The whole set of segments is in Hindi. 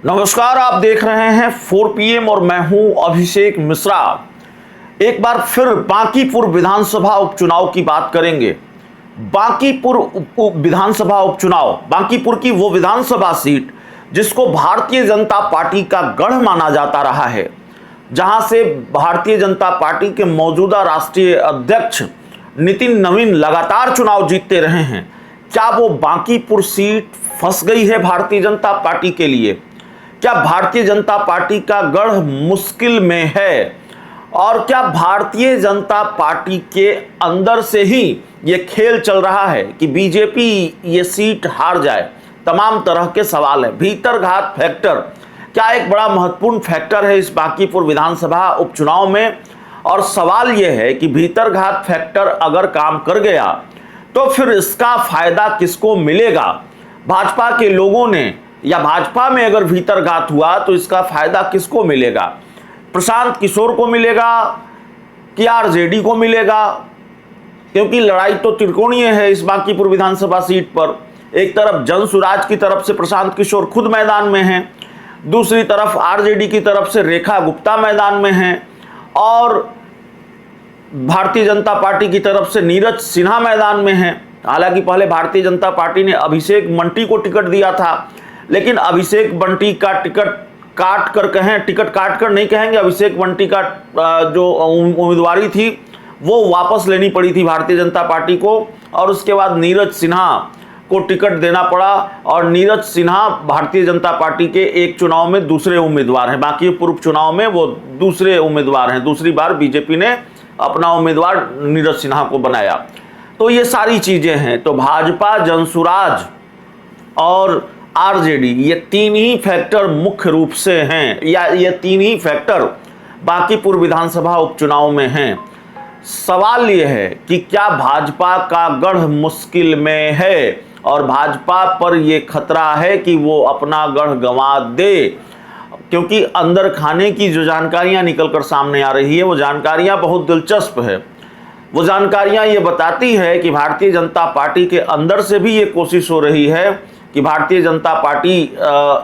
नमस्कार, आप देख रहे हैं 4 PM और मैं हूं अभिषेक मिश्रा। एक बार फिर बांकीपुर विधानसभा उपचुनाव की बात करेंगे। बांकीपुर विधानसभा उपचुनाव, बांकीपुर की वो विधानसभा सीट जिसको भारतीय जनता पार्टी का गढ़ माना जाता रहा है, जहां से भारतीय जनता पार्टी के मौजूदा राष्ट्रीय अध्यक्ष नितिन नवीन लगातार चुनाव जीतते रहे हैं। क्या वो बांकीपुर सीट फंस गई है भारतीय जनता पार्टी के लिए? क्या भारतीय जनता पार्टी का गढ़ मुश्किल में है? और क्या भारतीय जनता पार्टी के अंदर से ही ये खेल चल रहा है कि बीजेपी ये सीट हार जाए? तमाम तरह के सवाल हैं। भीतरघात फैक्टर क्या एक बड़ा महत्वपूर्ण फैक्टर है इस बांकीपुर विधानसभा उपचुनाव में? और सवाल यह है कि भीतरघात फैक्टर अगर काम कर गया तो फिर इसका फायदा किसको मिलेगा? भाजपा के लोगों ने, या भाजपा में अगर भीतरघात हुआ तो इसका फायदा किसको मिलेगा? प्रशांत किशोर को मिलेगा कि आरजेडी को मिलेगा? क्योंकि लड़ाई तो त्रिकोणीय है इस बांकीपुर विधानसभा सीट पर। एक तरफ जनसुराज की तरफ से प्रशांत किशोर खुद मैदान में हैं, दूसरी तरफ आरजेडी की तरफ से रेखा गुप्ता मैदान में हैं, और भारतीय जनता पार्टी की तरफ से नीरज सिन्हा मैदान में हैं। हालांकि पहले भारतीय जनता पार्टी ने अभिषेक बंटी को टिकट दिया था, लेकिन अभिषेक बंटी का टिकट काट कर नहीं कहेंगे, अभिषेक बंटी का जो उम्मीदवारी थी वो वापस लेनी पड़ी थी भारतीय जनता पार्टी को, और उसके बाद नीरज सिन्हा को टिकट देना पड़ा। और नीरज सिन्हा भारतीय जनता पार्टी के एक चुनाव में दूसरे उम्मीदवार हैं, बाकी पूर्व चुनाव में वो दूसरे उम्मीदवार हैं। दूसरी बार बीजेपी ने अपना उम्मीदवार नीरज सिन्हा को बनाया। तो ये सारी चीजें हैं। तो भाजपा, जनसुराज और आरजेडी, ये तीन ही फैक्टर मुख्य रूप से हैं, या ये तीन ही फैक्टर बांकीपुर विधानसभा उपचुनाव में हैं। सवाल ये है कि क्या भाजपा का गढ़ मुश्किल में है और भाजपा पर ये खतरा है कि वो अपना गढ़ गंवा दे? क्योंकि अंदर खाने की जो जानकारियां निकलकर सामने आ रही है वो जानकारियां बहुत दिलचस्प है। वो जानकारियां ये बताती है कि भारतीय जनता पार्टी के अंदर से भी ये कोशिश हो रही है कि भारतीय जनता पार्टी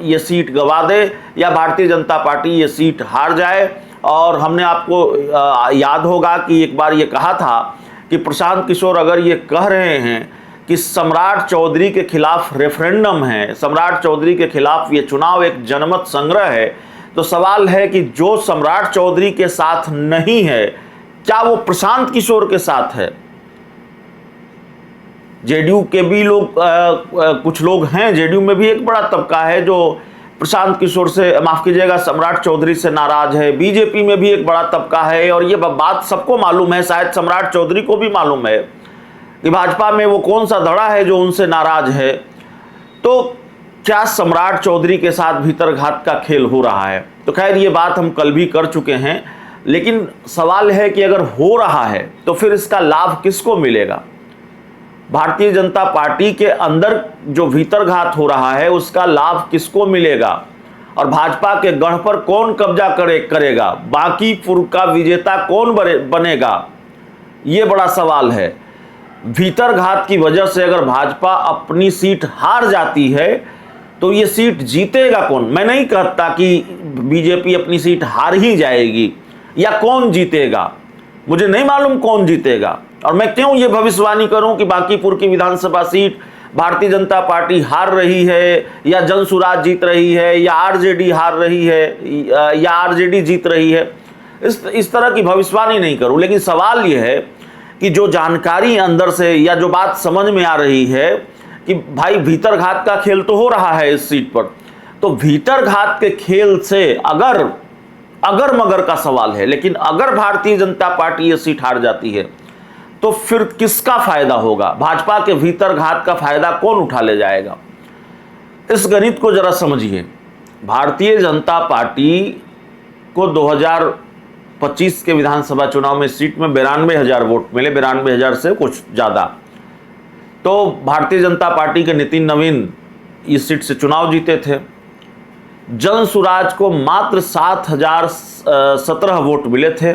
ये सीट गंवा दे, या भारतीय जनता पार्टी ये सीट हार जाए। और हमने आपको याद होगा कि एक बार ये कहा था कि प्रशांत किशोर अगर ये कह रहे हैं कि सम्राट चौधरी के खिलाफ रेफरेंडम है, सम्राट चौधरी के खिलाफ ये चुनाव एक जनमत संग्रह है, तो सवाल है कि जो सम्राट चौधरी के साथ नहीं है, क्या वो प्रशांत किशोर के साथ है? जेडीयू के भी लोग कुछ लोग हैं, जेडीयू में भी एक बड़ा तबका है जो प्रशांत किशोर से, माफ कीजिएगा, सम्राट चौधरी से नाराज है। बीजेपी में भी एक बड़ा तबका है, और ये बात सबको मालूम है, शायद सम्राट चौधरी को भी मालूम है कि भाजपा में वो कौन सा धड़ा है जो उनसे नाराज है। तो क्या सम्राट चौधरी के साथ भीतरघात का खेल हो रहा है? तो खैर ये बात हम कल भी कर चुके हैं, लेकिन सवाल है कि अगर हो रहा है तो फिर इसका लाभ किसको मिलेगा? भारतीय जनता पार्टी के अंदर जो भीतरघात हो रहा है उसका लाभ किसको मिलेगा? और भाजपा के गढ़ पर कौन कब्जा करेगा? बांकीपुर का विजेता कौन बनेगा? ये बड़ा सवाल है। भीतरघात की वजह से अगर भाजपा अपनी सीट हार जाती है तो ये सीट जीतेगा कौन? मैं नहीं कहता कि बीजेपी अपनी सीट हार ही जाएगी, या कौन जीतेगा, मुझे नहीं मालूम कौन जीतेगा। और मैं क्यों ये भविष्यवाणी करूं कि बांकीपुर की विधानसभा सीट भारतीय जनता पार्टी हार रही है, या जनसुराज जीत रही है, या आरजेडी हार रही है, या आरजेडी जीत रही है? इस तरह की भविष्यवाणी नहीं करूं। लेकिन सवाल यह है कि जो जानकारी अंदर से, या जो बात समझ में आ रही है कि भाई भीतरघात का खेल तो हो रहा है इस सीट पर, तो भीतरघात के खेल से अगर मगर का सवाल है, लेकिन अगर भारतीय जनता पार्टी ये सीट हार जाती है तो फिर किसका फायदा होगा? भाजपा के भीतरघात का फायदा कौन उठा ले जाएगा? इस गणित को जरा समझिए। भारतीय जनता पार्टी को 2025 के विधानसभा चुनाव में सीट में 92,000 वोट मिले, 92,000 से कुछ ज्यादा। तो भारतीय जनता पार्टी के नितिन नवीन इस सीट से चुनाव जीते थे। जनसुराज को मात्र 7,017 वोट मिले थे,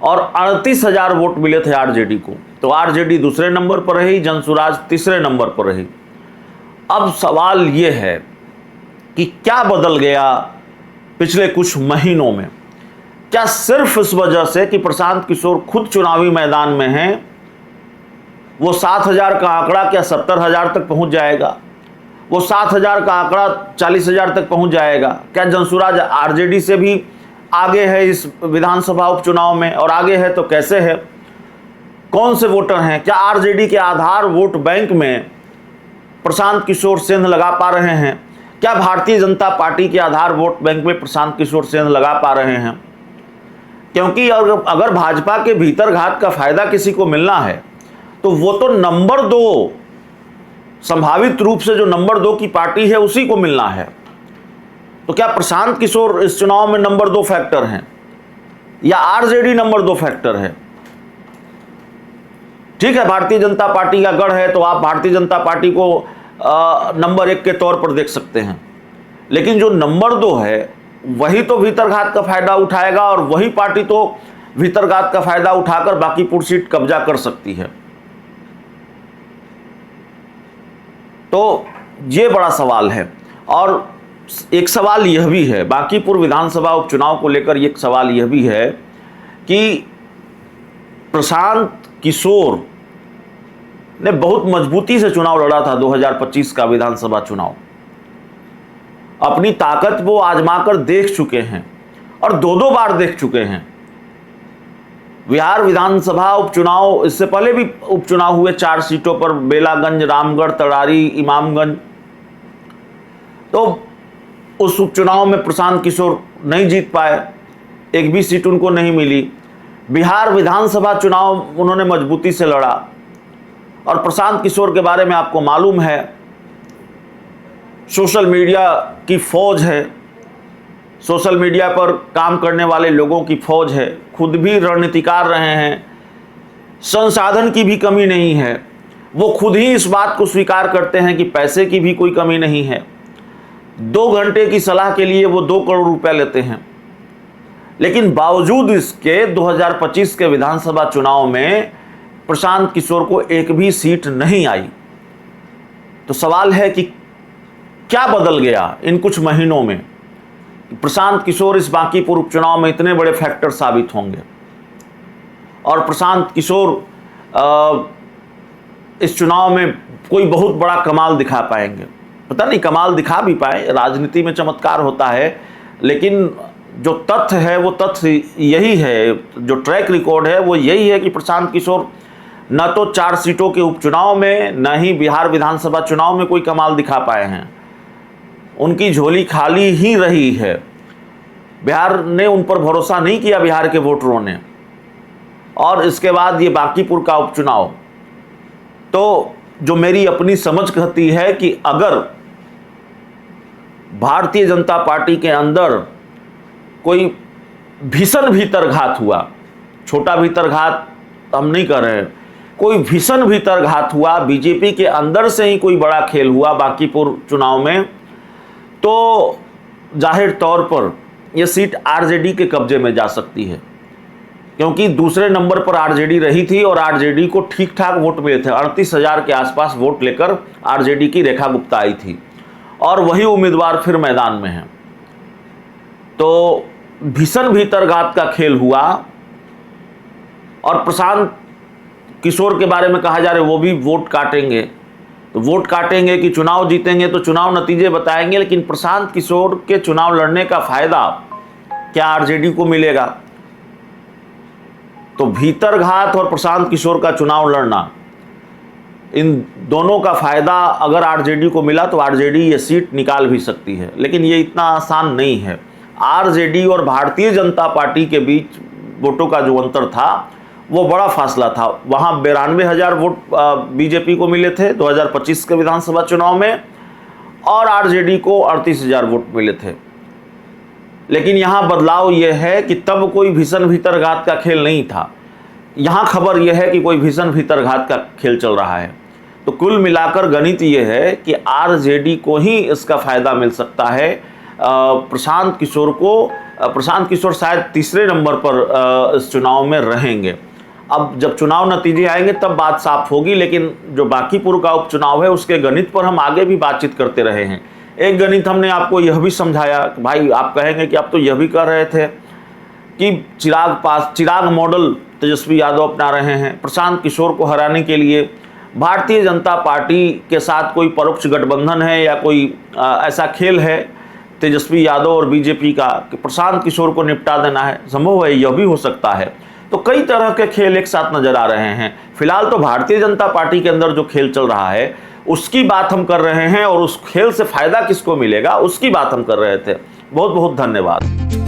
और 38,000 वोट मिले थे आरजेडी को। तो आरजेडी दूसरे नंबर पर रही, जनसुराज तीसरे नंबर पर रही। अब सवाल ये है कि क्या बदल गया पिछले कुछ महीनों में। क्या सिर्फ इस वजह से कि प्रशांत किशोर खुद चुनावी मैदान में हैं, वो 7,000 का आंकड़ा क्या 70,000 तक पहुंच जाएगा? वो 7,000 का आंकड़ा 40,000 तक पहुंच जाएगा? क्या जंसुराज आरजेडी से भी आगे है इस विधानसभा उपचुनाव में? और आगे है तो कैसे है? कौन से वोटर हैं? क्या आरजेडी के आधार वोट बैंक में प्रशांत किशोर सेंध लगा पा रहे हैं? क्या भारतीय जनता पार्टी के आधार वोट बैंक में प्रशांत किशोर सेंध लगा पा रहे हैं? क्योंकि अगर भाजपा के भीतर घात का फायदा किसी को मिलना है तो वो तो नंबर 2, संभावित रूप से जो नंबर 2 की पार्टी है उसी को मिलना है। तो क्या प्रशांत किशोर इस चुनाव में नंबर 2 फैक्टर हैं या आरजेडी नंबर 2 फैक्टर है? ठीक है, भारतीय जनता पार्टी का गढ़ है तो आप भारतीय जनता पार्टी को नंबर 1 के तौर पर देख सकते हैं, लेकिन जो नंबर 2 है वही तो भीतरघात का फायदा उठाएगा और वही पार्टी तो भीतरघात का फायदा उठाकर बांकीपुर सीट कब्जा कर सकती है। तो ये बड़ा सवाल है। और एक सवाल यह भी है, बांकीपुर विधानसभा उपचुनाव को लेकर एक सवाल यह भी है कि प्रशांत किशोर ने बहुत मजबूती से चुनाव लड़ा था 2025 का विधानसभा चुनाव। अपनी ताकत वो आजमाकर देख चुके हैं और 2-2 बार देख चुके हैं। बिहार विधानसभा उपचुनाव, इससे पहले भी उपचुनाव हुए 4 सीटों पर, बेलागंज, रामगढ़, तड़ारी, इमामगंज। तो उस उपचुनाव में प्रशांत किशोर नहीं जीत पाए, एक भी सीट उनको नहीं मिली। बिहार विधानसभा चुनाव उन्होंने मजबूती से लड़ा। और प्रशांत किशोर के बारे में आपको मालूम है, सोशल मीडिया की फौज है, सोशल मीडिया पर काम करने वाले लोगों की फौज है, खुद भी रणनीतिकार रहे हैं, संसाधन की भी कमी नहीं है। वो खुद ही इस बात को स्वीकार करते हैं कि पैसे की भी कोई कमी नहीं है। 2 घंटे की सलाह के लिए वो 2 करोड़ रुपया लेते हैं, लेकिन बावजूद इसके 2025 के विधानसभा चुनाव में प्रशांत किशोर को एक भी सीट नहीं आई। तो सवाल है कि क्या बदल गया इन कुछ महीनों में कि प्रशांत किशोर इस बांकीपुर उपचुनाव में इतने बड़े फैक्टर साबित होंगे और प्रशांत किशोर इस चुनाव में कोई बहुत बड़ा कमाल दिखा पाएंगे। पता नहीं कमाल दिखा भी पाए, राजनीति में चमत्कार होता है, लेकिन जो तथ्य है वो तथ्य यही है, जो ट्रैक रिकॉर्ड है वो यही है कि प्रशांत किशोर न तो 4 सीटों के उपचुनाव में, न ही बिहार विधानसभा चुनाव में कोई कमाल दिखा पाए हैं। उनकी झोली खाली ही रही है। बिहार ने उन पर भरोसा नहीं किया, बिहार के वोटरों ने। और इसके बाद ये बांकीपुर का उपचुनाव, तो जो मेरी अपनी समझ कहती है कि अगर भारतीय जनता पार्टी के अंदर कोई भीषण भीतरघात हुआ, छोटा भीतरघात हम नहीं कर रहे हैं, कोई भीषण भीतरघात हुआ, बीजेपी के अंदर से ही कोई बड़ा खेल हुआ बांकीपुर चुनाव में, तो जाहिर तौर पर यह सीट आरजेडी के कब्जे में जा सकती है। क्योंकि दूसरे नंबर पर आरजेडी रही थी और आरजेडी को ठीक ठाक वोट मिले थे। 38,000 के आसपास वोट लेकर आरजेडी की रेखा गुप्ता आई थी और वही उम्मीदवार फिर मैदान में है। तो भीषण भीतरघात का खेल हुआ और प्रशांत किशोर के बारे में कहा जा रहा है वो भी वोट काटेंगे। तो वोट काटेंगे कि चुनाव जीतेंगे, तो चुनाव नतीजे बताएंगे, लेकिन प्रशांत किशोर के चुनाव लड़ने का फायदा क्या आरजेडी को मिलेगा? तो भीतरघात और प्रशांत किशोर का चुनाव लड़ना, इन दोनों का फायदा अगर आरजेडी को मिला तो आरजेडी ये सीट निकाल भी सकती है, लेकिन ये इतना आसान नहीं है। आरजेडी और भारतीय जनता पार्टी के बीच वोटों का जो अंतर था वो बड़ा फासला था। वहाँ 92,000 वोट बीजेपी को मिले थे 2025 के विधानसभा चुनाव में और आरजेडी को 38,000 वोट मिले थे। लेकिन यहाँ बदलाव यह है कि तब कोई भीषण भीतरघात का खेल नहीं था। यहाँ खबर यह है कि कोई भीषण भीतरघात का खेल चल रहा है। तो कुल मिलाकर गणित यह है कि आरजेडी को ही इसका फायदा मिल सकता है। प्रशांत किशोर को, प्रशांत किशोर शायद तीसरे नंबर पर इस चुनाव में रहेंगे। अब जब चुनाव नतीजे आएंगे तब बात साफ होगी, लेकिन जो बांकीपुर का उपचुनाव है उसके गणित पर हम आगे भी बातचीत करते रहे हैं एक गणित हमने आपको यह भी समझाया कि भाई आप कहेंगे कि आप तो यह भी कह रहे थे कि चिराग मॉडल तेजस्वी यादव अपना रहे हैं, प्रशांत किशोर को हराने के लिए भारतीय जनता पार्टी के साथ कोई परोक्ष गठबंधन है या कोई ऐसा खेल है तेजस्वी यादव और बीजेपी का कि प्रशांत किशोर को निपटा देना है। संभव है, यह भी हो सकता है। तो कई तरह के खेल एक साथ नजर आ रहे हैं। फिलहाल तो भारतीय जनता पार्टी के अंदर जो खेल चल रहा है उसकी बात हम कर रहे हैं और उस खेल से फायदा किसको मिलेगा उसकी बात हम कर रहे थे। बहुत बहुत धन्यवाद।